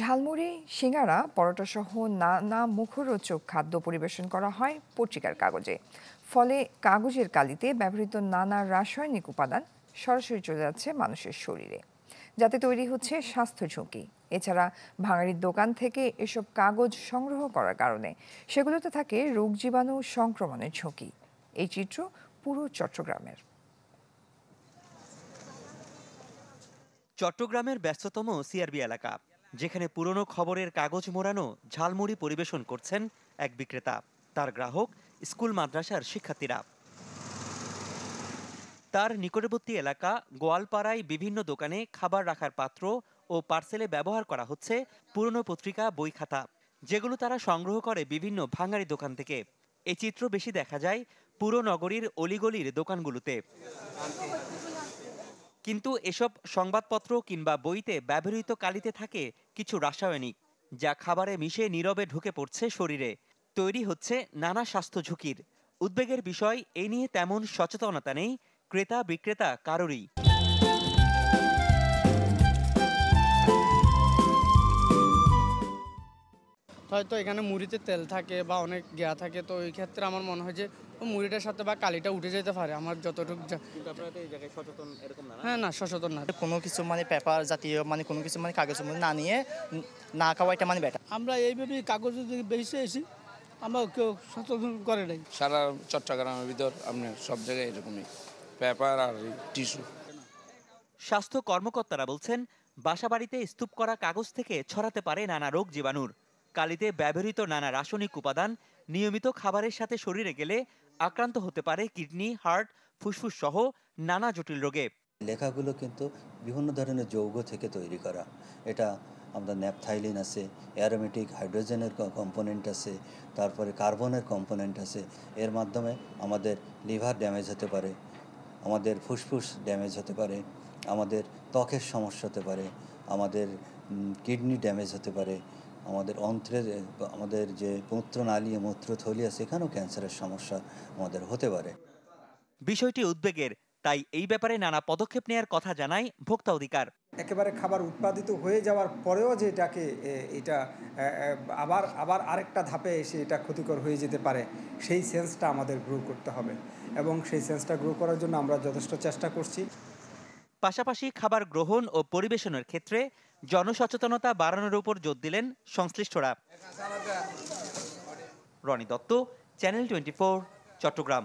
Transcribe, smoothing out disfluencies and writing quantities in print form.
ঝালমুড়ি, সিঙ্গারা, পরোটা সহ নানা মুখরোচক খাদ্য পরিবেশন করা হয় পত্রিকার কাগজে। ফলে কাগজের কালিতে ব্যবহৃত নানা রাসায়নিক উপাদান সরাসরি চলে যাচ্ছে মানুষের শরীরে, যাতে তৈরি হচ্ছে স্বাস্থ্য ঝুঁকি। এছাড়া ভাঙাড়ির দোকান থেকে এসব কাগজ সংগ্রহ করার কারণে সেগুলোতে থাকে রোগ জীবাণু সংক্রমণের ঝুঁকি। এই চিত্র পুরো চট্টগ্রামের। চট্টগ্রামের ব্যস্ততম সিআরবি এলাকা, যেখানে পুরনো খবরের কাগজ মোড়ানো ঝালমুড়ি পরিবেশন করছেন এক বিক্রেতা। তার গ্রাহক স্কুল মাদ্রাসার শিক্ষার্থীরা। তার নিকটবর্তী এলাকা গোয়ালপাড়ায় বিভিন্ন দোকানে খাবার রাখার পাত্র ও পার্সেলে ব্যবহার করা হচ্ছে পুরনো পত্রিকা, বই, খাতা, যেগুলো তারা সংগ্রহ করে বিভিন্ন ভাঙাড়ি দোকান থেকে। এই চিত্র বেশি দেখা যায় পুরো নগরীর অলিগলির দোকানগুলোতে। কিন্তু এসব সংবাদপত্র কিংবা বইতে ব্যবহৃত কালিতে থাকে কিছু রাসায়নিক, যা খাবারে মিশে নীরবে ঢুকে পড়ছে শরীরে। তৈরি হচ্ছে নানা স্বাস্থ্য ঝুঁকির। উদ্বেগের বিষয়, এই নিয়ে তেমন সচেতনতা নেই ক্রেতা বিক্রেতা কারোরই। হয়তো এখানে মুড়িতে তেল থাকে বা অনেক গিয়া থাকে, তো এই ক্ষেত্রে আমার মনে হয় যে মুড়িটার সাথে বা কালিটা উঠে যেতে পারে। আমার যতটুকু হ্যাঁ, না সচেতন না। কোনো কিছু পেপার জাতীয় কোনো কিছু কাগজের মধ্যে না নিয়ে না খাওয়া, এটা বেটার। আমরা এইভাবেই কাগজ বেশি এসি, আমরা কেউ সচেতন করে নাই। সারা চট্টগ্রামের ভিতর আপনার সব জায়গায় এরকমই পেপার আর টিস্যু। স্বাস্থ্য কর্মকর্তারা বলছেন, বাসাবাড়িতে স্তূপ করা কাগজ থেকে ছড়াতে পারে নানা রোগ জীবাণুর। কালিতে ব্যবহৃত নানা রাসায়নিক উপাদান নিয়মিত খাবারের সাথে শরীরে গেলে আক্রান্ত হতে পারে কিডনি, হার্ট, ফুসফুস সহ নানা জটিল রোগে। লেখাগুলো কিন্তু বিভিন্ন ধরনের যৌগ থেকে তৈরি করা। এটা আমাদের ন্যাপথাইলিন আছে, অ্যারোমেটিক হাইড্রোজেনের কম্পোনেন্ট আছে, তারপরে কার্বনের কম্পোনেন্ট আছে। এর মাধ্যমে আমাদের লিভার ড্যামেজ হতে পারে, আমাদের ফুসফুস ড্যামেজ হতে পারে, আমাদের ত্বকের সমস্যা হতে পারে, আমাদের কিডনি ড্যামেজ হতে পারে, আমাদের অন্ত্রের, আমাদের যে মূত্রনালী, মূত্রথলি আছে, সেখানেও ক্যান্সারের সমস্যা আমাদের হতে পারে। বিষয়টি উদ্বেগের, তাই এই ব্যাপারে নানা পদক্ষেপ নেওয়ার কথা জানায় ভোক্তা অধিকার। একেবারে খাবার উৎপাদিত হয়ে যাওয়ার পরেও যে এটা আবার আরেকটা ধাপে এসে এটা ক্ষতিকর হয়ে যেতে পারে, সেই সেন্সটা আমাদের গ্রো করতে হবে এবং সেই সেন্সটা গ্রো করার জন্য আমরা যথেষ্ট চেষ্টা করছি। পাশাপাশি খাবার গ্রহণ ও পরিবেশনের ক্ষেত্রে জনসচেতনতা বাড়ানোর উপর জোর দিলেন সংশ্লিষ্টরা। রনি দত্ত, চ্যানেল 24, চট্টগ্রাম।